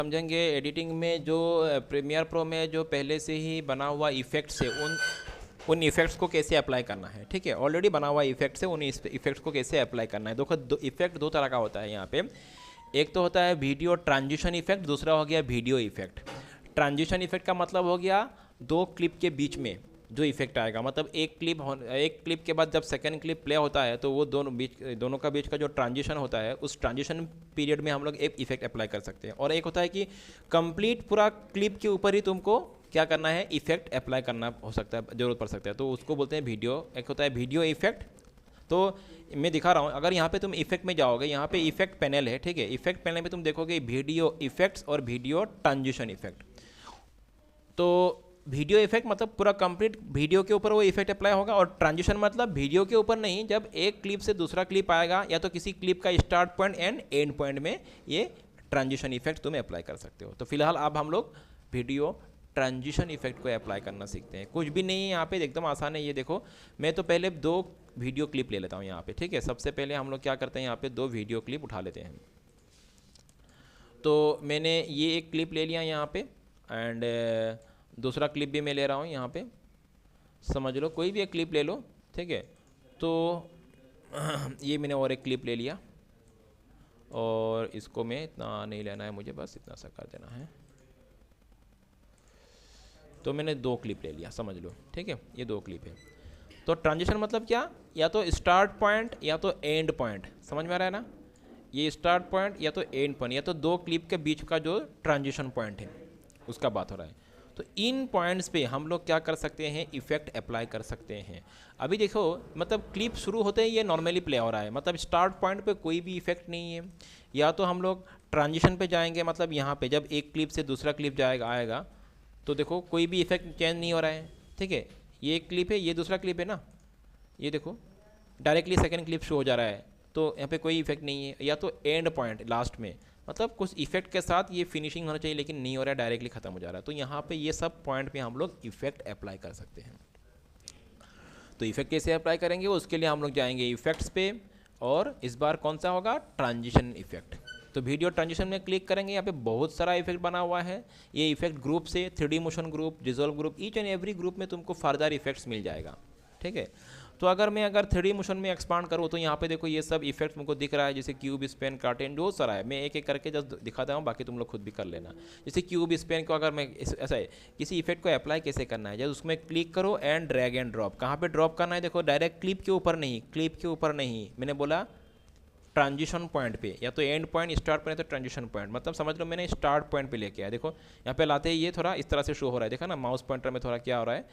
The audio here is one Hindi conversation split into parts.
समझेंगे एडिटिंग में जो प्रीमियर प्रो में जो पहले से ही बना हुआ इफ़ेक्ट्स है उन इफ़ेक्ट्स को कैसे अप्लाई करना है। ठीक है, ऑलरेडी बना हुआ इफ़ेक्ट्स है, उन इफ़ेक्ट्स को कैसे अप्लाई करना है। देखो इफ़ेक्ट दो तरह का होता है यहाँ पे। एक तो होता है वीडियो ट्रांजिशन इफ़ेक्ट, दूसरा हो गया वीडियो इफ़ेक्ट। ट्रांजिशन इफ़ेक्ट का मतलब हो गया दो क्लिप के बीच में जो इफेक्ट आएगा, मतलब एक क्लिप के बाद जब सेकंड क्लिप प्ले होता है तो वो दोनों का बीच का जो ट्रांजिशन होता है, उस ट्रांजिशन पीरियड में हम लोग एक इफेक्ट अप्लाई कर सकते हैं। और एक होता है कि कंप्लीट पूरा क्लिप के ऊपर ही तुमको क्या करना है, इफेक्ट अप्लाई करना हो सकता है, जरूरत पड़ सकता है, तो उसको बोलते हैं वीडियो। एक होता है वीडियो इफेक्ट। तो मैं दिखा रहा हूँ, अगर यहाँ पे तुम इफेक्ट में जाओगे, यहाँ पे इफेक्ट पैनल है, ठीक है, इफेक्ट पैनल में तुम देखोगे वीडियो इफेक्ट्स और वीडियो ट्रांजिशन इफेक्ट। तो वीडियो इफेक्ट मतलब पूरा कंप्लीट वीडियो के ऊपर वो इफेक्ट अप्लाई होगा, और ट्रांजिशन मतलब वीडियो के ऊपर नहीं, जब एक क्लिप से दूसरा क्लिप आएगा या तो किसी क्लिप का start point and and point में ये ट्रांजिशन इफेक्ट तुम अप्लाई कर सकते हो। तो फिलहाल अब हम लोग वीडियो ट्रांजिशन इफेक्ट को अप्लाई करना सीखते हैं। कुछ भी नहीं है यहाँ पे, एकदम आसान है। ये देखो, मैं तो पहले दो वीडियो क्लिप ले लेता हूँ यहाँ पे। ठीक है, सबसे पहले हम लोग क्या करते हैं, यहाँ पे दो वीडियो क्लिप उठा लेते हैं। तो मैंने ये एक क्लिप ले लिया यहाँ पे, एंड दूसरा क्लिप भी मैं ले रहा हूँ यहाँ पे। समझ लो, कोई भी एक क्लिप ले लो, ठीक है। तो ये मैंने और एक क्लिप ले लिया, और इसको मैं इतना नहीं लेना है मुझे, बस इतना सा कर देना है। तो मैंने दो क्लिप ले लिया, समझ लो, ठीक है, ये दो क्लिप है। तो ट्रांजिशन मतलब क्या, या तो स्टार्ट पॉइंट या तो एंड पॉइंट, समझ में आ रहा है ना। ये स्टार्ट पॉइंट या तो एंड पॉइंट, या तो दो क्लिप के बीच का जो ट्रांजिशन पॉइंट है उसका बात हो रहा है। तो इन पॉइंट्स पे हम लोग क्या कर सकते हैं, इफेक्ट अप्लाई कर सकते हैं। अभी देखो, मतलब क्लिप शुरू होते ही ये नॉर्मली प्ले हो रहा है, मतलब स्टार्ट पॉइंट पे कोई भी इफेक्ट नहीं है। या तो हम लोग ट्रांजिशन पे जाएंगे, मतलब यहाँ पे जब एक क्लिप से दूसरा क्लिप आएगा तो देखो कोई भी इफेक्ट चेंज नहीं हो रहा है। ठीक है, ये एक क्लिप है, ये दूसरा क्लिप है ना, ये देखो डायरेक्टली सेकंड क्लिप शो हो जा रहा है, तो यहाँ पे कोई इफेक्ट नहीं है। या तो एंड पॉइंट लास्ट में, मतलब कुछ इफेक्ट के साथ ये फिनिशिंग होना चाहिए, लेकिन नहीं हो रहा है, डायरेक्टली खत्म हो जा रहा है। तो यहाँ पे ये सब पॉइंट पे हम लोग इफेक्ट अप्लाई कर सकते हैं। तो इफेक्ट कैसे अप्लाई करेंगे, उसके लिए हम लोग जाएंगे इफेक्ट्स पे, और इस बार कौन सा होगा, ट्रांजिशन इफेक्ट। तो वीडियो ट्रांजिशन में क्लिक करेंगे, यहाँ पे बहुत सारा इफेक्ट बना हुआ है। ये इफेक्ट ग्रुप से 3D motion group, dissolve group, each and every group में तुमको फर्दर इफेक्ट्स मिल जाएगा। ठीक है, तो अगर मैं 3D मोशन में एक्सपांड करूँ तो यहाँ पे देखो ये सब इफेक्ट मुझको दिख रहा है, जैसे क्यूब स्पेन, कार्टेन, बहुत सारा है। मैं एक एक करके जस्ट दिखाता हूँ, बाकी तुम लोग खुद भी कर लेना। जैसे क्यूब स्पेन को अगर मैं ऐसा है, किसी इफेक्ट को अप्लाई कैसे करना है, जब उसमें क्लिक करो एंड ड्रैग एंड ड्रॉप। कहाँ पे ड्रॉप करना है, देखो डायरेक्ट क्लिप के ऊपर नहीं, क्लिप के ऊपर नहीं, मैंने बोला ट्रांजिशन पॉइंट पे, या तो एंड पॉइंट, स्टार्ट पॉइंट, तो ट्रांजिशन पॉइंट, मतलब समझ लो मैंने स्टार्ट पॉइंट पे लेके आया। देखो यहाँ पे लाते ही ये थोड़ा इस तरह से शो हो रहा है, देखा ना, माउस पॉइंटर में थोड़ा क्या हो रहा है,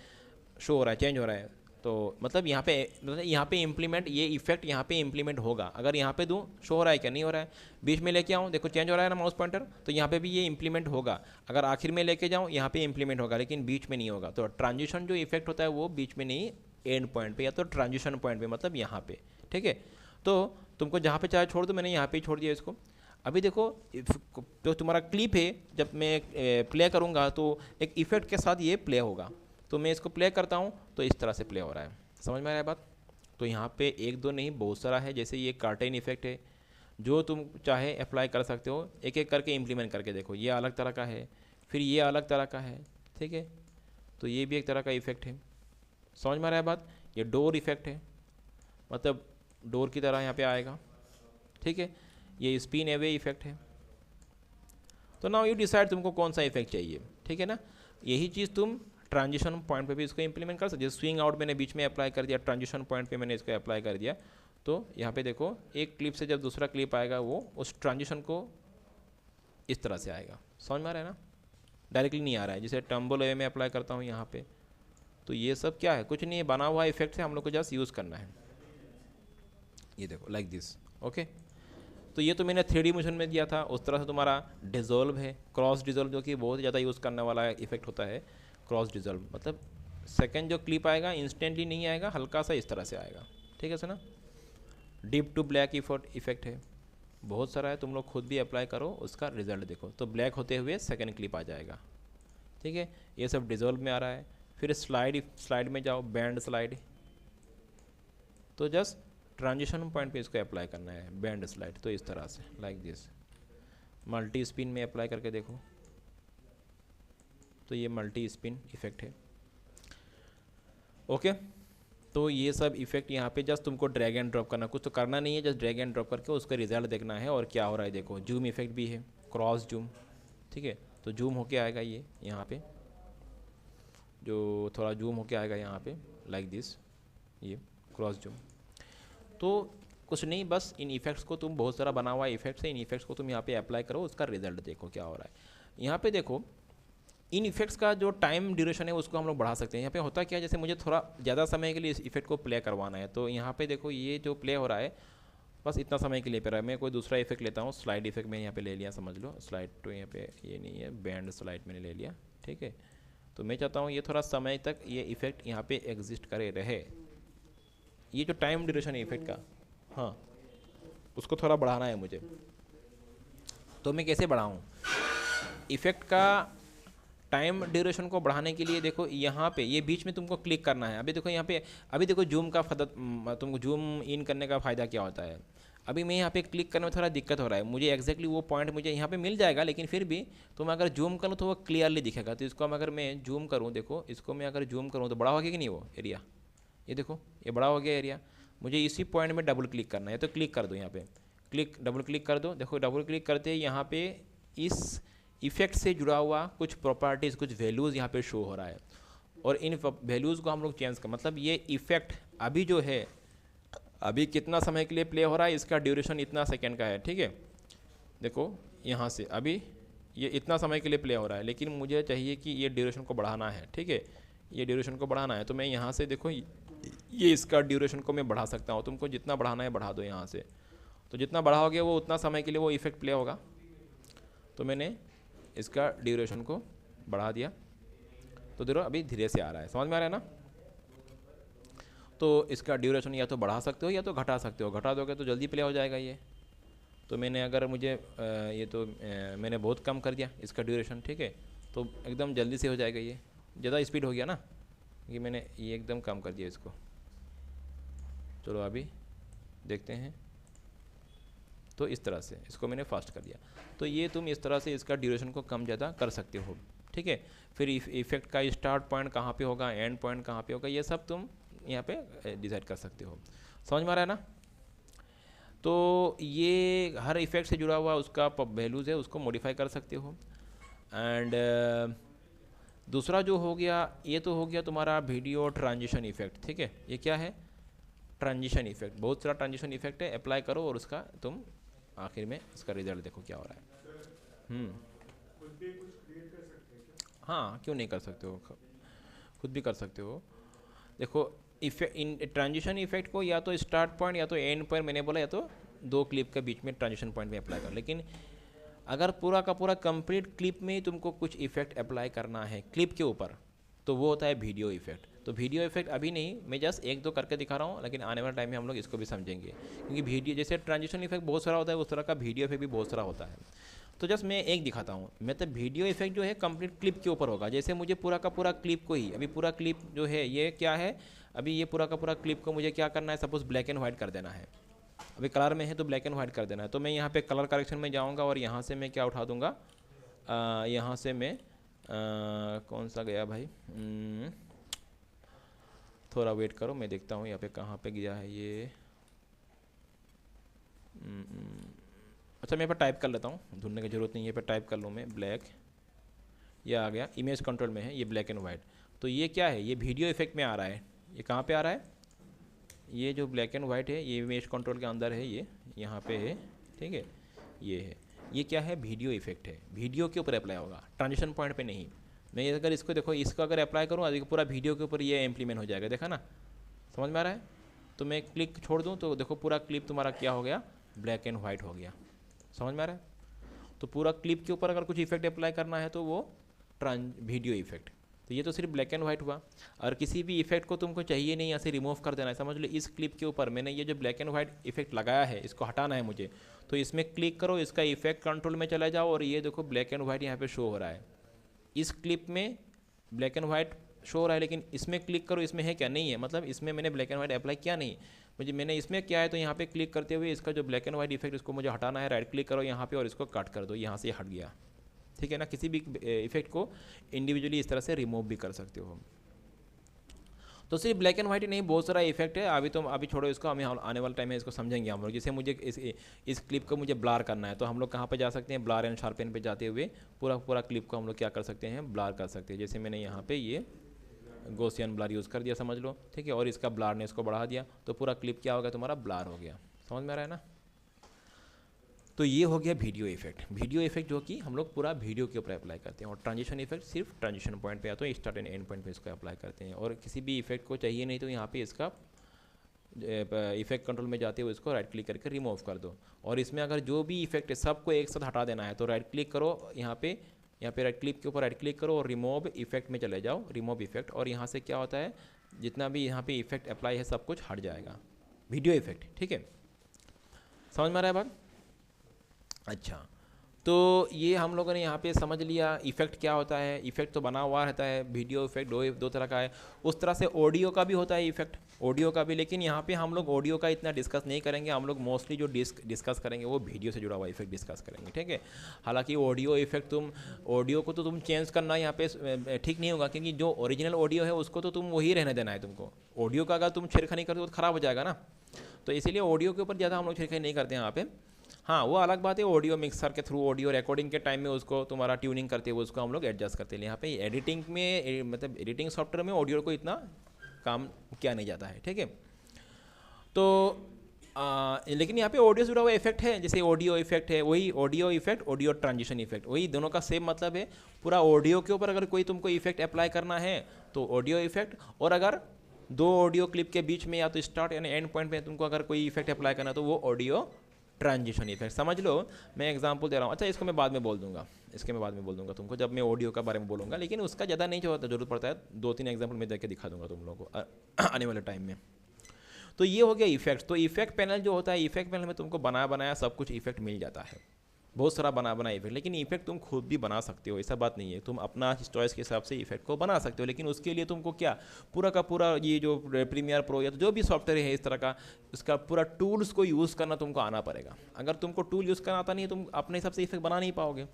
शो हो रहा है, चेंज हो रहा है। तो मतलब यहाँ पे इम्प्लीमेंट, ये इफेक्ट यहाँ पे इम्प्लीमेंट होगा। अगर यहाँ पे दूँ, शो हो रहा है क्या, नहीं हो रहा है। बीच में लेके आऊँ, देखो चेंज हो रहा है ना माउस पॉइंटर, तो यहाँ पे भी ये इम्प्लीमेंट होगा। अगर आखिर में लेके जाऊँ, यहाँ पे इम्प्लीमेंट होगा, लेकिन बीच में नहीं होगा। तो ट्रांजिशन जो इफेक्ट होता है वो बीच में नहीं, एंड पॉइंट पे या तो ट्रांजिशन पॉइंट पे, मतलब यहाँ पे। ठीक है, तो तुमको जहाँ पे चाहे छोड़ दो, मैंने यहाँ पे ही छोड़ दिया इसको। अभी देखो, जो तुम्हारा क्लिप है, जब मैं प्ले करूँगा तो एक इफेक्ट के साथ ये प्ले होगा। तो मैं इसको प्ले करता हूँ तो इस तरह से प्ले हो रहा है, समझ में आ रहा है बात। तो यहाँ पे एक दो नहीं, बहुत सारा है। जैसे ये कार्टेन इफेक्ट है, जो तुम चाहे अप्लाई कर सकते हो, एक एक करके इम्प्लीमेंट करके देखो। ये अलग तरह का है, फिर ये अलग तरह का है, ठीक है। तो ये भी एक तरह का इफेक्ट है, समझ में आ रहा है बात। ये डोर इफेक्ट है, मतलब डोर की तरह यहाँ पे आएगा, ठीक है। ये स्पिन अवे इफेक्ट है। तो नाउ यू डिसाइड तुमको कौन सा इफेक्ट चाहिए, ठीक है ना। यही चीज़ तुम ट्रांजिशन पॉइंट पे भी इसको इंप्लीमेंट कर सकते हो। स्विंग आउट मैंने बीच में अप्लाई कर दिया, ट्रांजिशन पॉइंट पे मैंने इसको अप्लाई कर दिया। तो यहाँ पे देखो, एक क्लिप से जब दूसरा क्लिप आएगा, वो उस ट्रांजिशन को इस तरह से आएगा, समझ में आ रहा है ना। डायरेक्टली नहीं आ रहा है, जैसे टम्बल वे में अप्लाई करता हूँ यहाँ पे। तो ये सब क्या है, कुछ नहीं है, बना हुआ इफेक्ट है, हम लोग को जस्ट यूज़ करना है। ये देखो लाइक दिस, ओके। तो ये तो मैंने 3D मोशन में दिया था। उस तरह से तुम्हारा डिज़ोल्व है, क्रॉस डिज़ोल्व, जो कि बहुत ज़्यादा यूज़ करने वाला इफेक्ट होता है। क्रॉस डिज़ोल्व मतलब सेकंड जो क्लिप आएगा इंस्टेंटली नहीं आएगा, हल्का सा इस तरह से आएगा, ठीक है ना। डीप टू ब्लैक इफेक्ट है, बहुत सारा है, तुम लोग खुद भी अप्लाई करो, उसका रिजल्ट देखो। तो ब्लैक होते हुए सेकंड क्लिप आ जाएगा, ठीक है। ये सब डिज़ोल्व में आ रहा है। फिर स्लाइड में जाओ, बैंड स्लाइड। तो जस्ट ट्रांजिशन पॉइंट पे इसको अप्लाई करना है, बैंड स्लाइड। तो इस तरह से लाइक दिस, मल्टी स्पिन में अप्लाई करके देखो, तो ये मल्टी स्पिन इफेक्ट है। ओके, तो ये सब इफेक्ट यहाँ पे जस्ट तुमको ड्रैग एंड ड्रॉप करना, कुछ तो करना नहीं है, जस्ट ड्रैग एंड ड्रॉप करके उसका रिजल्ट देखना है और क्या हो रहा है। देखो जूम इफेक्ट भी है, क्रॉस जूम, ठीक है, तो जूम होके आएगा ये यहाँ पे, जो थोड़ा जूम होके आएगा यहाँ पे लाइक दिस, ये क्रॉस जूम। तो कुछ नहीं, बस इन इफेक्ट्स को तुम, बहुत सारा बना हुआ इफेक्ट्स है, इन इफेक्ट्स को तुम यहाँ पे अप्लाई करो, उसका रिजल्ट देखो क्या हो रहा है। यहाँ पे देखो इन इफेक्ट्स का जो टाइम ड्यूरेशन है उसको हम लोग बढ़ा सकते हैं। यहाँ पे होता क्या है, जैसे मुझे थोड़ा ज़्यादा समय के लिए इस इफेक्ट को प्ले करवाना है, तो यहाँ पे देखो ये जो प्ले हो रहा है बस इतना समय के लिए पे रहा है। मैं कोई दूसरा इफेक्ट लेता हूँ, स्लाइड इफेक्ट मैंने यहाँ पे ले लिया, समझ लो स्लाइड, तो यहाँ पे ये नहीं है, बैंड स्लाइड मैंने ले लिया, ठीक है। तो मैं चाहता हूँ ये थोड़ा समय तक ये इफेक्ट यहाँ पे एग्जिस्ट करे रहे, ये जो टाइम ड्यूरेशन है इफेक्ट का, हाँ उसको थोड़ा बढ़ाना है मुझे। तो मैं कैसे बढ़ाऊँ इफेक्ट का टाइम ड्यूरेशन को बढ़ाने के लिए? देखो यहाँ पे ये बीच में तुमको क्लिक करना है। अभी देखो यहाँ पे, अभी देखो जूम का तुमको जूम इन करने का फ़ायदा क्या होता है। अभी मैं यहाँ पे क्लिक करने में थोड़ा दिक्कत हो रहा है मुझे, एग्जैक्टली वो पॉइंट मुझे यहाँ पे मिल जाएगा, लेकिन फिर भी तुम अगर जूम करूँ तो वो क्लियरली दिखेगा। तो इसको अगर मैं जूम करूँ, देखो इसको मैं अगर जूम करूँ तो बड़ा हो गया कि नहीं वो एरिया, ये देखो ये बड़ा हो गया एरिया। मुझे इसी पॉइंट में डबल क्लिक करना है, तो क्लिक कर दो यहाँ पे, डबल क्लिक कर दो। देखो डबल क्लिक करते ही यहाँ पे इस इफेक्ट से जुड़ा हुआ कुछ प्रॉपर्टीज़, कुछ वैल्यूज़ यहाँ पे शो हो रहा है, और इन वैल्यूज़ को हम लोग चेंज कर, मतलब ये इफेक्ट अभी जो है, अभी कितना समय के लिए प्ले हो रहा है, इसका ड्यूरेशन इतना सेकेंड का है, ठीक है। देखो यहाँ से अभी ये इतना समय के लिए प्ले हो रहा है, लेकिन मुझे चाहिए कि ये ड्यूरेशन को बढ़ाना है, ठीक है, ये ड्यूरेशन को बढ़ाना है। तो मैं यहाँ से देखो ये इसका ड्यूरेशन को मैं बढ़ा सकता हूँ, तुमको जितना बढ़ाना है बढ़ा दो यहाँ से। तो जितना बढ़ाओगे वो उतना समय के लिए वो इफेक्ट प्ले होगा। तो मैंने इसका ड्यूरेशन को बढ़ा दिया, तो देखो अभी धीरे से आ रहा है, समझ में आ रहा है ना। तो इसका ड्यूरेशन या तो बढ़ा सकते हो या तो घटा सकते हो, घटा दोगे तो जल्दी प्ले हो जाएगा ये। तो मैंने अगर मुझे ये तो मैंने बहुत कम कर दिया इसका ड्यूरेशन, ठीक है, तो एकदम जल्दी से हो जाएगा ये। ज़्यादा स्पीड हो गया ना, कि मैंने ये एकदम कम कर दिया इसको। चलो अभी देखते हैं, तो इस तरह से इसको मैंने फास्ट कर दिया। तो ये तुम इस तरह से इसका ड्यूरेशन को कम ज़्यादा कर सकते हो, ठीक है। फिर इफेक्ट का स्टार्ट पॉइंट कहाँ पे होगा, एंड पॉइंट कहाँ पे होगा, ये सब तुम यहाँ पे डिसाइड कर सकते हो। समझ में आ रहा है ना। तो ये हर इफेक्ट से जुड़ा हुआ उसका वैल्यूज़ है, उसको मॉडिफाई कर सकते हो। एंड दूसरा जो हो गया, ये तो हो गया तुम्हारा वीडियो ट्रांजिशन इफेक्ट, ठीक है। ये क्या है, ट्रांजिशन इफेक्ट, बहुत सारा ट्रांजिशन इफेक्ट है, अप्लाई करो और उसका तुम आखिर में इसका रिजल्ट देखो क्या हो रहा है। हाँ क्यों नहीं कर सकते हो, खुद भी कर सकते हो। देखो इन ट्रांजिशन इफेक्ट को या तो स्टार्ट पॉइंट या तो एंड पॉइंट, मैंने बोला या तो दो क्लिप के बीच में ट्रांजिशन पॉइंट में अप्लाई करो। लेकिन अगर पूरा का पूरा कंप्लीट क्लिप में ही तुमको कुछ इफेक्ट अप्लाई करना है क्लिप के ऊपर, तो वो होता है वीडियो इफेक्ट। तो वीडियो इफेक्ट अभी नहीं, मैं जस्ट एक दो करके दिखा रहा हूँ, लेकिन आने वाले टाइम में हम लोग इसको भी समझेंगे, क्योंकि वीडियो जैसे ट्रांजिशन इफेक्ट बहुत सारा होता है, उस तरह का वीडियो इफेक्ट भी बहुत सारा होता है। तो जस्ट मैं एक दिखाता हूँ। मतलब वीडियो इफेक्ट जो है कंप्लीट क्लिप के ऊपर होगा। जैसे मुझे पूरा का पूरा क्लिप को ही, अभी पूरा क्लिप जो है ये क्या है, अभी ये पूरा का पूरा क्लिप को मुझे क्या करना है, सपोज ब्लैक एंड वाइट कर देना है। अभी कलर में है तो ब्लैक एंड वाइट कर देना है। तो मैं यहाँ पे कलर करेक्शन में जाऊँगा और यहाँ से मैं क्या उठा दूँगा, यहाँ से मैं कौन सा गया भाई, थोड़ा वेट करो, मैं देखता हूँ यहाँ पे कहाँ पे गया है ये। अच्छा मैं यहाँ पर टाइप कर लेता हूँ, ढूंढने की ज़रूरत नहीं है, यहाँ पर टाइप कर लूँ मैं ब्लैक, ये आ गया, इमेज कंट्रोल में है ये ब्लैक एंड वाइट। तो ये क्या है, ये वीडियो इफेक्ट में आ रहा है। ये कहाँ पे आ रहा है, ये जो ब्लैक एंड वाइट है ये इमेज कंट्रोल के अंदर है, ये यहाँ पे है, ठीक है, ये है। ये क्या है, वीडियो इफेक्ट है, वीडियो के ऊपर अप्लाई होगा, ट्रांजिशन पॉइंट पे नहीं। मैं अगर इसको देखो, इसको अगर अप्लाई करूँ अभी पूरा वीडियो के ऊपर ये इम्प्लीमेंट हो जाएगा, देखा ना, समझ में आ रहा है। तो मैं क्लिक छोड़ दूँ तो देखो पूरा क्लिप तुम्हारा क्या हो गया, ब्लैक एंड वाइट हो गया, समझ में आ रहा है। तो पूरा क्लिप के ऊपर अगर कुछ इफेक्ट अप्लाई करना है तो वो वीडियो इफेक्ट। तो ये तो सिर्फ ब्लैक एंड वाइट हुआ, और किसी भी इफेक्ट को तुमको चाहिए नहीं, ऐसे रिमूव कर देना है। समझ लो इस क्लिप के ऊपर मैंने ये जो ब्लैक एंड वाइट इफेक्ट लगाया है, इसको हटाना है मुझे, तो इसमें क्लिक करो, इसका इफेक्ट कंट्रोल में चला जाओ, और ये देखो ब्लैक एंड वाइट यहाँ पे शो हो रहा है। इस क्लिप में ब्लैक एंड वाइट शो हो रहा है, लेकिन इसमें क्लिक करो, इसमें है क्या, नहीं है, मतलब इसमें मैंने ब्लैक एंड वाइट अप्लाई किया नहीं। मैंने इसमें क्या है तो यहाँ पे क्लिक करते हुए इसका जो ब्लैक एंड वाइट इफेक्ट इसको मुझे हटाना है, राइट क्लिक करो यहाँ पे और इसको कट कर दो, यहाँ से हट गया, ठीक है ना। किसी भी इफेक्ट को इंडिविजुअली इस तरह से रिमूव भी कर सकते हो। तो सिर्फ ब्लैक एंड वाइट ही नहीं, बहुत सारा इफेक्ट है। अभी छोड़ो इसको, हमें आने वाले टाइम में इसको समझेंगे हम लोग। जैसे मुझे इस क्लिप को मुझे ब्लर करना है तो हम लोग कहाँ पे जा सकते हैं, ब्लर एंड शार्पन पे जाते हुए पूरा क्लिप को हम लोग क्या कर सकते हैं, ब्लर कर सकते हैं। जैसे मैंने यहाँ पे ये गॉसियन ब्लर यूज़ कर दिया, समझ लो, ठीक है, और इसका ब्लरनेस को बढ़ा दिया तो पूरा क्लिप क्या हो गया, तुम्हारा ब्लर हो गया। समझ में आ रहा है ना। तो ये हो गया वीडियो इफेक्ट जो कि हम लोग पूरा वीडियो के ऊपर अप्लाई करते हैं। और ट्रांजिशन इफेक्ट सिर्फ ट्रांजिशन पॉइंट पे या तो स्टार्ट एंड एंड पॉइंट पे इसको अप्लाई करते हैं। और किसी भी इफेक्ट को चाहिए नहीं तो यहाँ पे इसका इफेक्ट कंट्रोल में जाते हुए इसको राइट क्लिक करके रिमूव कर दो। और इसमें अगर जो भी इफेक्ट है सबको एक साथ हटा देना है तो राइट क्लिक करो, यहाँ पे राइट क्लिक के ऊपर राइट क्लिक करो और रिमूव इफेक्ट में चले जाओ, रिमूव इफेक्ट। और यहाँ से क्या होता है, जितना भी यहाँ पे इफेक्ट अप्लाई है सब कुछ हट जाएगा, वीडियो इफेक्ट, ठीक है। समझ में आ रहा है बात। अच्छा, तो ये हम लोगों ने यहाँ पे समझ लिया इफेक्ट क्या होता है। इफेक्ट तो बना हुआ रहता है, वीडियो इफेक्ट दो तरह का है। उस तरह से ऑडियो का भी होता है इफेक्ट, ऑडियो का भी, लेकिन यहाँ पे हम लोग ऑडियो का इतना डिस्कस नहीं करेंगे। हम लोग मोस्टली जो डिस्कस करेंगे वो वीडियो से जुड़ा हुआ इफेक्ट डिस्कस करेंगे, ठीक है। हालांकि ऑडियो इफेक्ट ऑडियो को तो तुम चेंज करना यहाँ पे ठीक नहीं होगा, क्योंकि जो ओरिजिनल ऑडियो है उसको तो तुम वही रहने देना है तुमको। ऑडियो का अगर तुम छेड़खानी करते हो तो ख़राब हो जाएगा ना, तो इसीलिए ऑडियो के ऊपर ज़्यादा हम लोग छेड़खानी नहीं करते हैं यहाँ पे। हाँ, वो अलग बात है, ऑडियो मिक्सर के थ्रू ऑडियो रिकॉर्डिंग के टाइम में उसको तुम्हारा ट्यूनिंग करते हुए उसको हम लोग एडजस्ट करते हैं। यहाँ पे एडिटिंग में मतलब एडिटिंग सॉफ्टवेयर में ऑडियो को इतना काम किया नहीं जाता है, ठीक है। तो लेकिन यहाँ पे ऑडियो से जुड़ा हुआ इफेक्ट है, जैसे ऑडियो इफेक्ट है, वही audio effect, audio transition effect, वही दोनों का सेम मतलब है। पूरा ऑडियो के ऊपर अगर कोई तुमको इफेक्ट अप्लाई करना है तो ऑडियो इफेक्ट, और अगर दो ऑडियो क्लिप के बीच में या तो स्टार्ट यानी एंड पॉइंट में तुमको अगर कोई इफेक्ट अप्लाई करना है तो वो ऑडियो ट्रांजिशन इफेक्ट। समझ लो, मैं एग्जांपल दे रहा हूँ। अच्छा, इसको मैं बाद में बोल दूंगा, तुमको जब मैं ऑडियो का बारे में बोलूँगा, लेकिन उसका ज़्यादा नहीं जरूरत पड़ता है, 2-3 एग्जांपल मैं देख के दिखा दूंगा तुम लोगों को आने वाले टाइम में। तो ये हो गया इफेक्ट। तो इफेक्ट पैनल जो होता है, इफेक्ट पैनल में तुमको बनाया सब कुछ इफेक्ट मिल जाता है, बहुत सारा बना इफेक्ट। लेकिन इफेक्ट तुम खुद भी बना सकते हो, ऐसा बात नहीं है, तुम अपना चॉइस के हिसाब से इफेक्ट को बना सकते हो। लेकिन उसके लिए तुमको क्या पूरा का पूरा ये जो प्रीमियर प्रो या तो जो भी सॉफ्टवेयर है इस तरह का, उसका पूरा टूल्स को यूज़ करना तुमको आना पड़ेगा। अगर तुमको टूल यूज़ करना आता नहीं है, तुम अपने हिसाब से इफेक्ट बना नहीं पाओगे।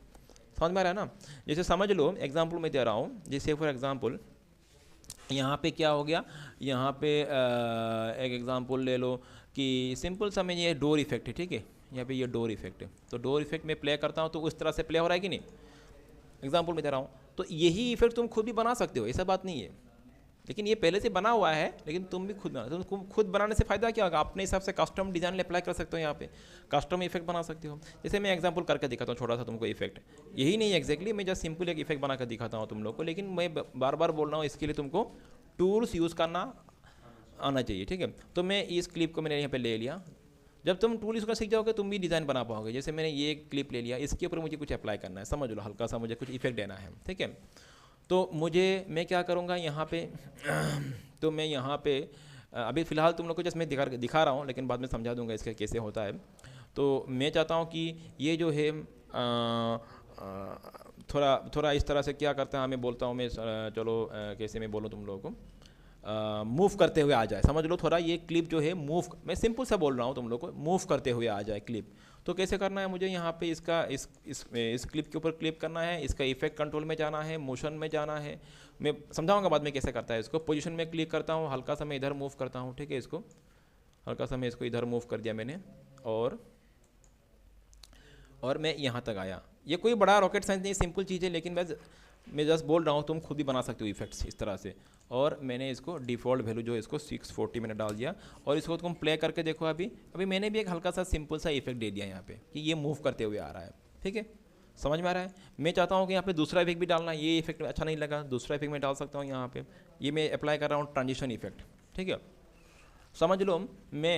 समझ में आ रहा है ना। जैसे समझ लो, एग्जाम्पल मैं दे रहा हूँ, जैसे फॉर एग्जाम्पल यहाँ पे क्या हो गया, यहाँ पे एक एग्जांपल ले लो कि सिंपल सा में ये डोर इफेक्ट है, ठीक है। यहाँ पे ये डोर इफेक्ट है, तो डोर इफेक्ट में प्ले करता हूँ तो उस तरह से प्ले हो रहा है कि नहीं, एग्जांपल में दे रहा हूँ। तो यही इफेक्ट तुम खुद भी बना सकते हो, ऐसा बात नहीं है। लेकिन ये पहले से बना हुआ है, लेकिन तुम भी खुद बना। तुम खुद बनाने से फ़ायदा क्या होगा, अपने हिसाब से कस्टम डिज़ाइन अप्लाई कर सकते हो, यहाँ पे कस्टम इफेक्ट बना सकते हो। जैसे मैं एग्जांपल करके दिखाता हूँ छोटा सा तुमको इफेक्ट, यही नहीं एग्जैक्टली, मैं जस्ट सिंपल एक इफेक्ट बना कर दिखाता हूँ तुम लोग को। लेकिन मैं बार बार बोल रहा हूँ, इसके लिए तुमको टूल्स यूज़ करना आना चाहिए, ठीक है। तो मैं इस क्लिप को मैंने यहाँ पे ले लिया। जब तुम टूल यूज़ करना सीख जाओगे तुम भी डिज़ाइन बना पाओगे। जैसे मैंने ये क्लिप ले लिया, इसके ऊपर मुझे कुछ अप्लाई करना है, समझ लो, हल्का सा मुझे कुछ इफेक्ट देना है, ठीक है। तो मैं क्या करूँगा यहाँ पे तो मैं यहाँ पे अभी फ़िलहाल तुम लोग को जस्ट मैं दिखा रहा हूँ, लेकिन बाद में समझा दूँगा इसका कैसे होता है। तो मैं चाहता हूँ कि ये जो है थोड़ा इस तरह से क्या करता है, मैं बोलता हूँ, मैं चलो कैसे मैं बोलूँ तुम लोगों को, मूव करते हुए आ जाए। समझ लो, थोड़ा ये क्लिप जो है मूव, मैं सिंपल सा बोल रहा हूँ तुम लोग को, मूव करते हुए आ जाए क्लिप। तो कैसे करना है मुझे, यहाँ पे इसका इस क्लिप के ऊपर क्लिक करना है, इसका इफेक्ट कंट्रोल में जाना है, मोशन में जाना है। मैं समझाऊंगा बाद में कैसे करता है इसको। पोजीशन में क्लिक करता हूँ, हल्का सा मैं इधर मूव करता हूँ, ठीक है। इसको हल्का सा मैं इसको इधर मूव कर दिया मैंने, और मैं यहाँ तक आया। ये कोई बड़ा रॉकेट साइंस नहीं, सिंपल चीज़ है, लेकिन मैं जस्ट बोल रहा हूँ, तुम खुद भी बना सकते हो इफेक्ट्स इस तरह से। और मैंने इसको डिफ़ॉल्ट वैल्यू जो है इसको 640 मैंने डाल दिया, और इसको तुम प्ले करके देखो। अभी मैंने भी एक हल्का सा सिंपल सा इफेक्ट दे दिया यहाँ पे कि ये मूव करते हुए आ रहा है, ठीक है। समझ में आ रहा है। मैं चाहता हूँ कि यहाँ पे दूसरा इफेक्ट भी डालना है, ये इफेक्ट अच्छा नहीं लगा, दूसरा इफेक्ट मैं डाल सकता हूँ यहाँ पे। ये मैं अप्लाई कर रहा हूँ ट्रांजिशन इफेक्ट, ठीक है। समझ लो, मैं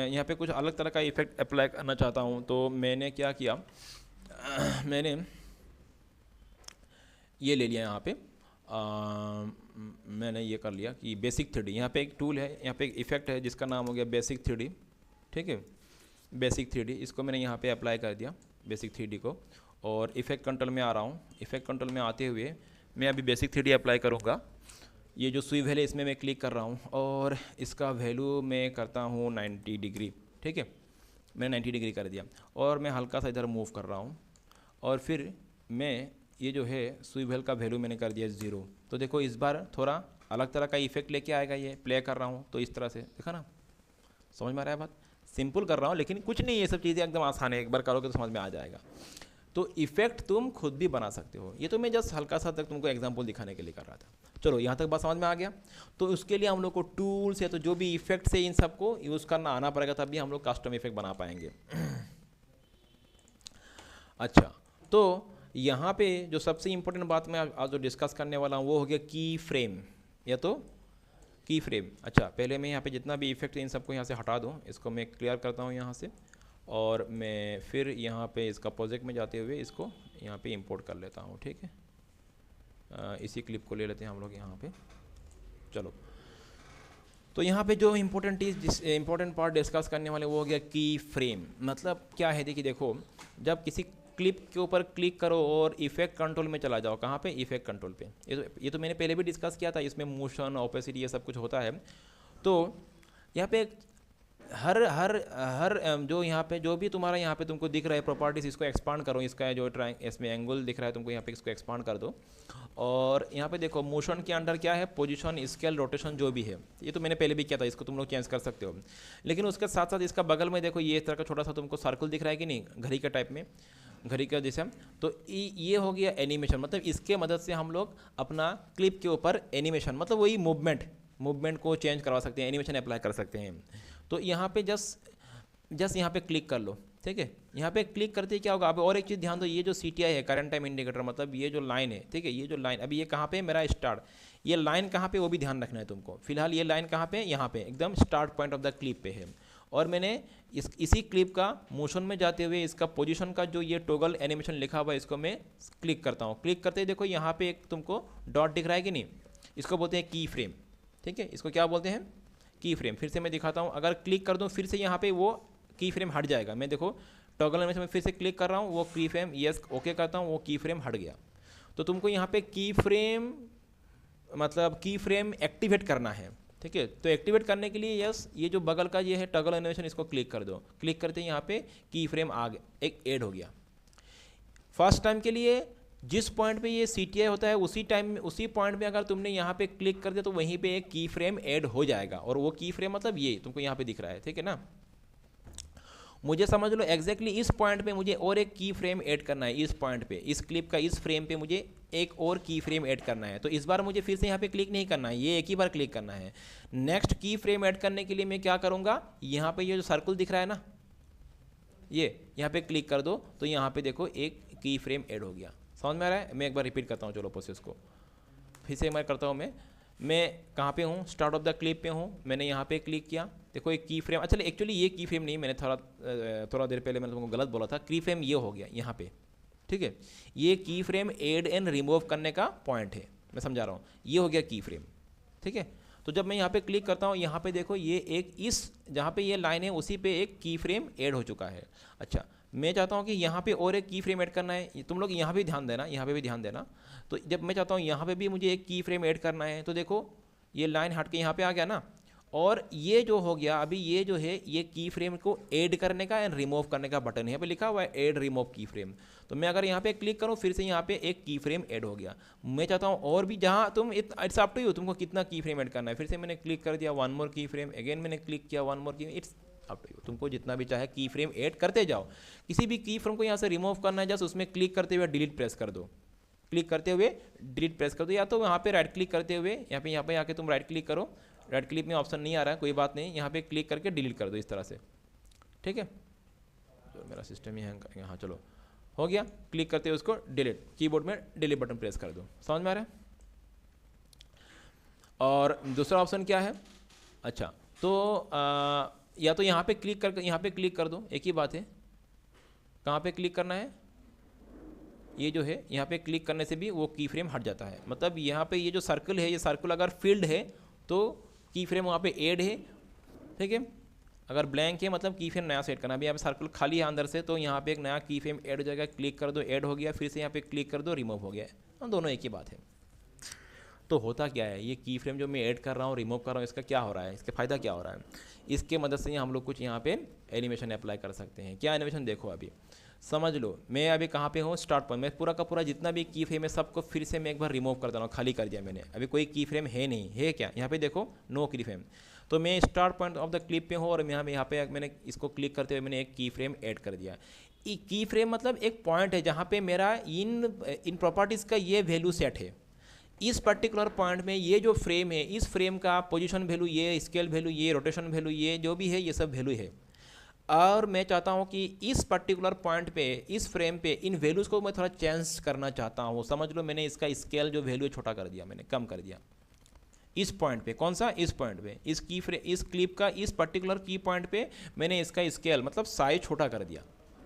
यहाँ पे कुछ अलग तरह का इफेक्ट अप्लाई करना चाहता हूँ। तो मैंने क्या किया, मैंने ये ले लिया यहाँ पे, मैंने ये कर लिया कि बेसिक 3D। यहाँ पे एक टूल है, यहाँ पे एक इफेक्ट है जिसका नाम हो गया बेसिक 3D, ठीक है। बेसिक 3D, इसको मैंने यहाँ पे अप्लाई कर दिया, बेसिक 3D को। और इफेक्ट कंट्रोल में आ रहा हूँ। इफेक्ट कंट्रोल में आते हुए मैं अभी बेसिक 3D अप्लाई करूँगा। ये जो स्वीप है इसमें मैं क्लिक कर रहा हूँ और इसका वैल्यू मैं करता हूँ 90 डिग्री, ठीक है, मैंने 90 डिग्री कर दिया और मैं हल्का सा इधर मूव कर रहा हूँ और फिर मैं ये जो है स्वीप का वैल्यू मैंने कर दिया 0। तो देखो इस बार थोड़ा अलग तरह का इफेक्ट लेके आएगा, ये प्ले कर रहा हूँ तो इस तरह से, देखा ना, समझ में आ रहा है बात। सिंपल कर रहा हूँ लेकिन कुछ नहीं, ये सब चीज़ें एकदम आसान है, एक बार करोगे तो समझ में आ जाएगा। तो इफेक्ट तुम खुद भी बना सकते हो, ये तो मैं जस्ट हल्का सा तक तुमको एग्जांपल दिखाने के लिए कर रहा था। चलो यहाँ तक बात समझ में आ गया। तो उसके लिए हम लोग को टूल्स या तो जो भी इफेक्ट्स है इन सबको यूज़ करना आना पड़ेगा, तभी हम लोग कस्टम इफेक्ट बना पाएंगे। अच्छा, तो यहाँ पे जो सबसे इंपॉर्टेंट बात मैं आज जो डिस्कस करने वाला हूँ वो हो गया की फ्रेम, या तो की फ्रेम। अच्छा, पहले मैं यहाँ पे जितना भी इफेक्ट इन सबको यहाँ से हटा दूँ, इसको मैं क्लियर करता हूँ यहाँ से, और मैं फिर यहाँ पे इसका प्रोजेक्ट में जाते हुए इसको यहाँ पे इंपोर्ट कर लेता हूँ, ठीक है। इसी क्लिप को ले लेते हैं हम लोग यहाँ पे। चलो, तो यहाँ पे जो इम्पोर्टेंट पार्ट डिस्कस करने वाले वो हो गया की फ्रेम। मतलब क्या है, देखिए देखो, जब किसी क्लिप के ऊपर क्लिक करो और इफेक्ट कंट्रोल में चला जाओ, कहाँ पे, इफेक्ट कंट्रोल पे। ये तो मैंने पहले भी डिस्कस किया था, इसमें मोशन, ओपेसिटी, ये सब कुछ होता है। तो यहाँ पे हर हर हर जो यहाँ पे जो भी तुम्हारा यहाँ पे तुमको दिख रहा है प्रॉपर्टीज, इसको एक्सपांड करो। इसका जो इसमें एंगल दिख रहा है तुमको यहाँ पे, इसको एक्सपांड कर दो। और यहाँ पे देखो मोशन के अंडर क्या है, पोजीशन, स्केल, रोटेशन जो भी है, ये तो मैंने पहले भी किया था, इसको तुम लोग चेंज कर सकते हो। लेकिन उसके साथ साथ इसका बगल में देखो ये इस तरह का छोटा सा तुमको सर्कल दिख रहा है कि नहीं, घड़ी के टाइप में, घड़ी का जैसे। तो ये हो गया एनिमेशन। मतलब इसके मदद से हम लोग अपना क्लिप के ऊपर एनिमेशन, मतलब वही मूवमेंट को चेंज करवा सकते हैं, एनिमेशन अप्लाई कर सकते हैं। तो यहाँ पे जस्ट यहाँ पे क्लिक कर लो, ठीक है। यहाँ पे क्लिक करते ही क्या होगा, अब और एक चीज़ ध्यान दो, ये जो CTI है, करंट टाइम इंडिकेटर, मतलब ये जो लाइन है, ठीक है, ये जो लाइन अभी ये कहाँ पे मेरा स्टार्ट, ये लाइन कहाँ पे वो भी ध्यान रखना है तुमको। फिलहाल ये लाइन कहाँ पे, यहाँ पे एकदम start point of the clip पे है। और मैंने इसी क्लिप का मोशन में जाते हुए इसका पोजीशन का जो ये टॉगल एनिमेशन लिखा हुआ है, इसको मैं क्लिक करता हूँ। क्लिक करते ही देखो यहाँ पे एक तुमको डॉट दिख रहा है कि नहीं, इसको बोलते हैं की फ्रेम, ठीक है। इसको क्या बोलते हैं, की फ्रेम। फिर से मैं दिखाता हूँ, अगर क्लिक कर दूँ फिर से यहाँ पे वो की फ्रेम हट जाएगा। मैं देखो टॉगल एनिमेशन में फिर से क्लिक कर रहा हूँ, वो की फ्रेम, यस ओके करता हूँ, वो की फ्रेम हट गया। तो तुमको यहाँ पे की फ्रेम, मतलब की फ्रेम एक्टिवेट करना है, ठीक है। तो एक्टिवेट करने के लिए यस, ये जो बगल का ये है टॉगल एनिमेशन, इसको क्लिक कर दो। क्लिक करते ही यहाँ पे की फ्रेम आ गया, एक ऐड हो गया। फर्स्ट टाइम के लिए जिस पॉइंट पे ये CTI होता है उसी पॉइंट पे अगर तुमने यहाँ पे क्लिक कर दिया तो वहीं पे एक की फ्रेम ऐड हो जाएगा। और वो की फ्रेम मतलब ये तुमको यहाँ पे दिख रहा है, ठीक है ना। मुझे समझ लो एग्जैक्टली इस पॉइंट पे मुझे और एक की फ्रेम ऐड करना है। इस पॉइंट पे, इस क्लिप का इस फ्रेम पे मुझे एक और की फ्रेम ऐड करना है। तो इस बार मुझे फिर से यहाँ पे क्लिक नहीं करना है, ये एक ही बार क्लिक करना है। नेक्स्ट की फ्रेम ऐड करने के लिए मैं क्या करूँगा, यहाँ पे ये जो सर्कल दिख रहा है ना, ये यहाँ पे क्लिक कर दो तो यहाँ पे देखो एक की फ्रेम ऐड हो गया। समझ में आ रहा है। मैं एक बार रिपीट करता हूँ, चलो प्रोसेस को फिर से मैं करता हूँ। मैं कहाँ पे हूँ, स्टार्ट ऑफ द क्लिप पे हूँ। मैंने यहाँ पे क्लिक किया, देखो एक की फ्रेम, अच्छा एक्चुअली ये की फ्रेम नहीं, मैंने थोड़ा देर पहले मैंने तुमको गलत बोला था। की फ्रेम ये हो गया यहाँ पे, ठीक है। ये की फ्रेम ऐड एंड रिमूव करने का पॉइंट है, मैं समझा रहा हूँ। ये हो गया की फ्रेम, ठीक है। तो जब मैं यहाँ पे क्लिक करता हूँ, यहाँ पे देखो ये एक इस जहाँ पे ये लाइन है उसी पे एक की फ्रेम ऐड हो चुका है। अच्छा, मैं चाहता हूँ कि यहाँ पे और एक की फ्रेम ऐड करना है। तुम लोग यहाँ भी ध्यान देना, यहाँ पे भी ध्यान देना। तो जब मैं चाहता हूँ यहाँ पे भी मुझे एक की फ्रेम ऐड करना है, तो देखो ये लाइन हट के यहाँ पे आ गया ना। और ये जो हो गया अभी, ये जो है ये की फ्रेम को ऐड करने का एंड रिमूव करने का बटन है, यहाँ पे लिखा हुआ है ऐड रिमूव की फ्रेम। तो मैं अगर यहाँ पे क्लिक करूँ फिर से यहाँ पे एक की फ्रेम ऐड हो गया। मैं चाहता हूँ और भी, जहाँ तुम इट्स अप टू यू, तुमको कितना की फ्रेम ऐड करना है। फिर से मैंने क्लिक कर दिया, वन मोर की फ्रेम, अगेन मैंने क्लिक किया, वन मोर की, इट्स अप टू यू। तुमको जितना भी चाहे की फ्रेम ऐड करते जाओ। किसी भी की फ्रेम को यहाँ से रिमूव करना है, जस्ट उसमें क्लिक करते हुए डिलीट प्रेस कर दो। क्लिक करते हुए डिलीट प्रेस कर दो, या तो यहाँ पे राइट क्लिक करते हुए यहाँ पे आके तुम राइट क्लिक करो। राइट क्लिक में ऑप्शन नहीं आ रहा है, कोई बात नहीं, यहाँ पे क्लिक करके डिलीट कर दो इस तरह से, ठीक है। तो मेरा सिस्टम ही हैंग करेगा। हाँ चलो हो गया। क्लिक करते हुए उसको डिलीट, कीबोर्ड में डिलीट बटन प्रेस कर दो। समझ में आ रहा है। और दूसरा ऑप्शन क्या है, अच्छा तो या तो यहाँ पे क्लिक कर, यहाँ पे क्लिक कर दो, एक ही बात है। कहाँ पे क्लिक करना है, ये जो है यहाँ पे क्लिक करने से भी वो की फ्रेम हट जाता है। मतलब यहाँ पे ये जो सर्कल है, ये सर्कल अगर फील्ड है तो की फ्रेम वहाँ पे ऐड है, ठीक है। अगर ब्लैंक है मतलब की फ्रेम नया सेट करना। अभी यहाँ पे सर्कल खाली है अंदर से, तो यहाँ पे एक नया की फ्रेम ऐड हो जाएगा। क्लिक कर दो, ऐड हो गया, फिर से यहाँ पे क्लिक कर दो, रिमूव हो गया। दोनों एक ही बात है। तो होता क्या है, ये की फ्रेम जो मैं ऐड कर रहा हूँ, रिमूव कर रहा हूँ, इसका क्या हो रहा है, इसका फ़ायदा क्या हो रहा है, इसके मदद से हम लोग कुछ यहाँ पे एनिमेशन अप्लाई कर सकते हैं। क्या एनिमेशन, देखो अभी समझ लो, मैं अभी कहाँ पे हूँ, स्टार्ट पॉइंट। मैं पूरा का पूरा जितना भी की फ्रेम है सबको फिर से मैं एक बार रिमूव कर दे रहा हूँ, खाली कर दिया मैंने। अभी कोई की फ्रेम है नहीं है, क्या यहाँ पे देखो नो की फ्रेम। तो मैं start point of the clip पे हूँ और यहाँ पे मैंने इसको क्लिक करते हुए मैंने एक की फ्रेम ऐड कर दिया। की फ्रेम मतलब एक पॉइंट है जहाँ पे मेरा इन प्रॉपर्टीज़ का ये वैल्यू सेट है। इस पर्टिकुलर पॉइंट में ये जो फ्रेम है, इस फ्रेम का पोजीशन वैल्यू ये, स्केल वैल्यू ये, रोटेशन वैल्यू ये, जो भी है ये सब वैल्यू है। और मैं चाहता हूँ कि इस पर्टिकुलर पॉइंट पे, इस फ्रेम पे इन वैल्यूज़ को मैं थोड़ा चेंज करना चाहता हूँ। समझ लो मैंने इसका स्केल जो वैल्यू छोटा कर दिया, मैंने कम कर दिया इस पॉइंट पे। कौन सा, इस पॉइंट पे, इस क्लिप का इस पर्टिकुलर की पॉइंट पे मैंने इसका स्केल मतलब साइज छोटा कर दिया,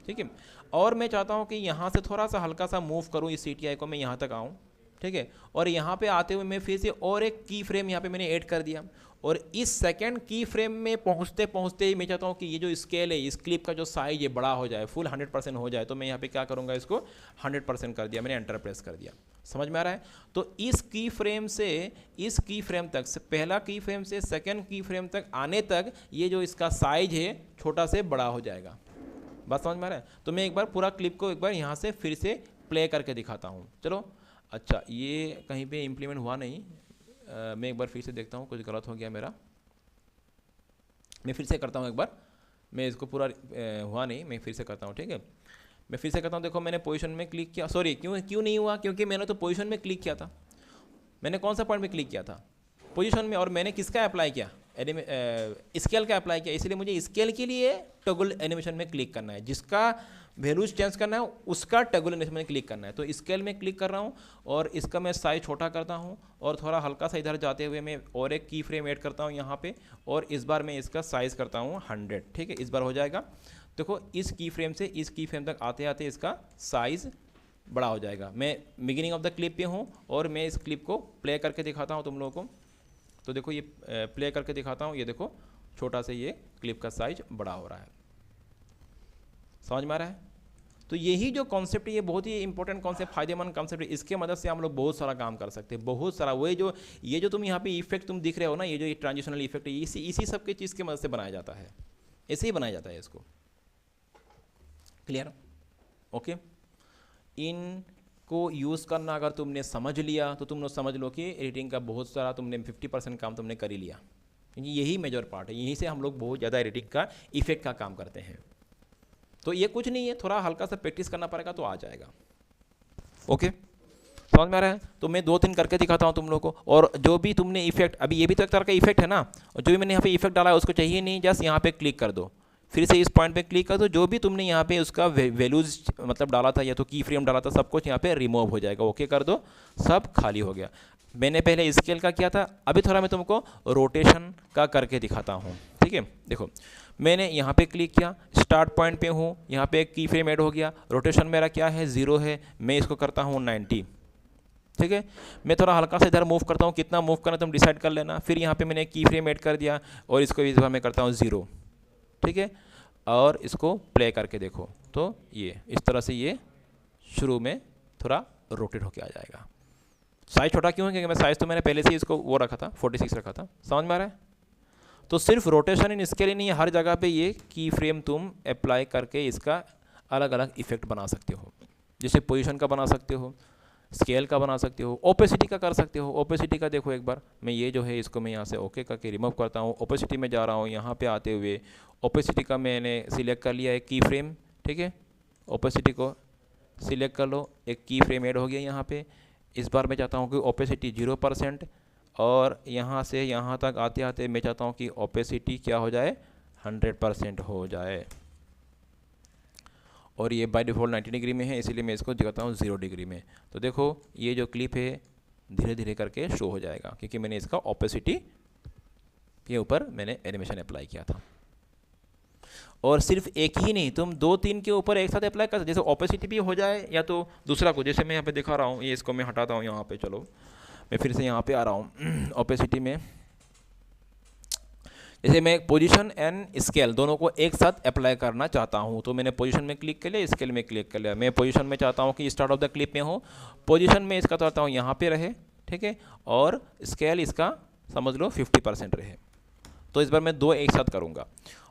ठीक है। और मैं चाहता हूँ कि यहाँ से थोड़ा सा हल्का सा मूव करूँ इस CTI को, मैं यहाँ तक आऊँ, ठीक है। और यहाँ पे आते हुए मैं फिर से और एक की फ्रेम यहाँ पे मैंने ऐड कर दिया। और इस सेकंड की फ्रेम में पहुँचते पहुँचते ही मैं चाहता हूँ कि ये जो स्केल है, इस क्लिप का जो साइज है बड़ा हो जाए, फुल 100% हो जाए। तो मैं यहाँ पे क्या करूँगा, इसको 100% कर दिया मैंने, एंटर प्रेस कर दिया। समझ में आ रहा है। तो इस की फ्रेम से इस की फ्रेम तक, पहला की फ्रेम से सेकेंड की फ्रेम तक आने तक ये जो इसका साइज है छोटा से बड़ा हो जाएगा। बात समझ में आ रहा है। तो मैं एक बार पूरा क्लिप को एक बार यहाँ से फिर से प्ले करके दिखाता हूँ। चलो, अच्छा ये कहीं पे इम्प्लीमेंट हुआ नहीं, मैं एक बार फिर से देखता हूँ, कुछ गलत हो गया मेरा, मैं फिर से करता हूँ एक बार। मैं इसको पूरा हुआ नहीं, मैं फिर से करता हूँ, ठीक है। मैं फिर से करता हूँ। देखो मैंने पोजीशन में क्लिक किया, सॉरी क्यों नहीं हुआ, क्योंकि मैंने तो पोजीशन में क्लिक किया था। मैंने कौन सा पॉइंट में क्लिक किया था, पोजीशन में, और मैंने किसका अप्लाई किया, स्केल का अप्लाई किया। इसलिए मुझे स्केल के लिए टॉगल एनिमेशन में क्लिक करना है, जिसका वैल्यूज चेंज करना है उसका टॉगल एनिमेशन में क्लिक करना है। तो स्केल में क्लिक कर रहा हूँ और इसका मैं साइज छोटा करता हूँ और थोड़ा हल्का सा इधर जाते हुए मैं और एक की फ्रेम ऐड करता हूँ यहाँ पे, और इस बार मैं इसका साइज़ करता हूँ 100, ठीक है। इस बार हो जाएगा। देखो इस की फ्रेम से इस की फ्रेम तक आते आते इसका साइज़ बड़ा हो जाएगा। मैं बिगिनिंग ऑफ द क्लिप पे हूँ और मैं इस क्लिप को प्ले करके दिखाता हूँ तुम लोगों को। तो देखो ये प्ले करके दिखाता हूँ, ये देखो छोटा से ये क्लिप का साइज बड़ा हो रहा है। समझ में आ रहा है। तो यही जो कॉन्सेप्ट है ये बहुत ही इंपॉर्टेंट कॉन्सेप्ट, फायदेमंद कॉन्सेप्ट है। इसके मदद से हम लोग बहुत सारा काम कर सकते हैं, बहुत सारा। वही जो ये जो तुम यहाँ पे इफेक्ट तुम दिख रहे हो ना, ये जो ट्रांजिशनल इफेक्ट है, इसी सब के चीज़ की मदद से बनाया जाता है, ऐसे ही बनाया जाता है इसको। Clear, okay. इनको यूज़ करना अगर तुमने समझ लिया तो तुम लोग समझ लो कि एडिटिंग का बहुत सारा तुमने 50% काम तुमने कर ही लिया, क्योंकि यही मेजर पार्ट है। यहीं से हम लोग बहुत ज़्यादा एडिटिंग का इफेक्ट का काम करते हैं। तो ये कुछ नहीं है, थोड़ा हल्का सा प्रैक्टिस करना पड़ेगा तो आ जाएगा। ओके, समझ में आ रहा है। तो मैं 2-3 करके दिखाता हूँ तुम लोगों को। और जो भी तुमने इफेक्ट, अभी ये भी तो एक तरह का इफेक्ट है ना, और जो भी मैंने यहाँ पे इफेक्ट डाला है उसको चाहिए नहीं, जस्ट यहाँ पे क्लिक कर दो, फिर से इस पॉइंट पे क्लिक कर दो। जो भी तुमने यहाँ पे उसका वैल्यूज मतलब डाला था या तो की फ्रेम डाला था, सब कुछ यहाँ पे रिमूव हो जाएगा। ओके कर दो, सब खाली हो गया। मैंने पहले स्केल का किया था, अभी थोड़ा मैं तुमको रोटेशन का करके दिखाता हूँ, ठीक है। देखो मैंने यहाँ पे क्लिक किया, स्टार्ट पॉइंट पे हूँ, यहाँ पे एक की फ्रेम ऐड हो गया। रोटेशन मेरा क्या है, 0 है, मैं इसको करता हूँ 90, ठीक है। मैं थोड़ा हल्का सा इधर मूव करता हूँ, कितना मूव करना तुम डिसाइड कर लेना। फिर यहाँ पे मैंने एक की फ्रेम ऐड कर दिया और इसको इस बार मैं करता हूँ 0, ठीक है। और इसको प्ले करके देखो तो ये इस तरह से ये शुरू में थोड़ा रोटेट होके आ जाएगा। साइज छोटा क्यों है, क्योंकि मैं साइज तो मैंने पहले से इसको वो रखा था, 46 रखा था। समझ में आ रहा है। तो सिर्फ रोटेशन इन इसके लिए नहीं है, हर जगह पे ये की फ्रेम तुम अप्लाई करके इसका अलग अलग इफेक्ट बना सकते हो। जैसे पोजीशन का बना सकते हो, स्केल का बना सकते हो, ओपेसिटी का कर सकते हो। ओपेसिटी का देखो एक बार, मैं ये जो है इसको मैं यहाँ से ओके करके रिमूव करता हूँ। ओपेसिटी में जा रहा हूँ, यहाँ पे आते हुए ओपेसिटी का मैंने सिलेक्ट कर लिया है की फ्रेम, ठीक है। ओपेसिटी को सिलेक्ट कर लो, एक की फ्रेम ऐड हो गया यहाँ पे। इस बार मैं चाहता हूँ कि ओपेसिटी 0%, और यहाँ से यहाँ तक आते आते मैं चाहता हूँ कि ओपेसिटी क्या हो जाए, 100% हो जाए। और ये बाय डिफ़ॉल्ट 90 डिग्री में है, इसीलिए मैं इसको दिखाता हूँ 0 डिग्री में। तो देखो ये जो क्लिप है धीरे धीरे करके शो हो जाएगा, क्योंकि मैंने इसका ओपेसिटी के ऊपर मैंने एनिमेशन अप्लाई किया था। और सिर्फ एक ही नहीं, तुम 2-3 के ऊपर एक साथ अप्लाई कर सकते, जैसे ओपेसिटी भी हो जाए या तो दूसरा को, जैसे मैं यहाँ पे दिखा रहा हूँ, ये इसको मैं हटाता हूँ यहाँ पे। चलो मैं फिर से यहाँ पे आ रहा हूँ ओपेसिटी में। जैसे मैं पोजीशन एंड स्केल दोनों को एक साथ अप्लाई करना चाहता हूँ, तो मैंने पोजीशन में क्लिक कर लिया, स्केल में क्लिक कर लिया। मैं पोजीशन में चाहता हूँ कि स्टार्ट ऑफ द क्लिप में हो, पोजीशन में इसका चाहता हूँ यहाँ पे रहे, ठीक है, और स्केल इसका समझ लो 50% रहे। तो इस बार मैं 2 एक साथ करूँगा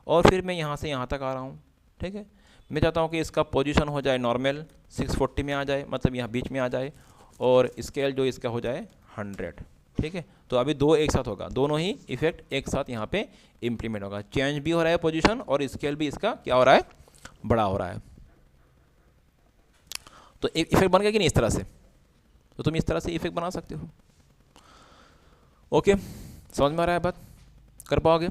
और फिर मैं यहाँ से यहाँ तक आ रहा हूँ, ठीक है। मैं चाहता हूँ कि इसका पोजीशन हो जाए नॉर्मल 640 में आ जाए, मतलब यहाँ बीच में आ जाए, और स्केल जो इसका हो जाए 100, ठीक है। तो अभी 2 एक साथ होगा, दोनों ही इफेक्ट एक साथ यहाँ पे इम्प्लीमेंट होगा, चेंज भी हो रहा है पोजीशन और स्केल भी इसका क्या हो रहा है, बड़ा हो रहा है। तो इफेक्ट बन गया कि नहीं इस तरह से? तो तुम इस तरह से इफेक्ट बना सकते हो। ओके, समझ में आ रहा है बात? कर पाओगे?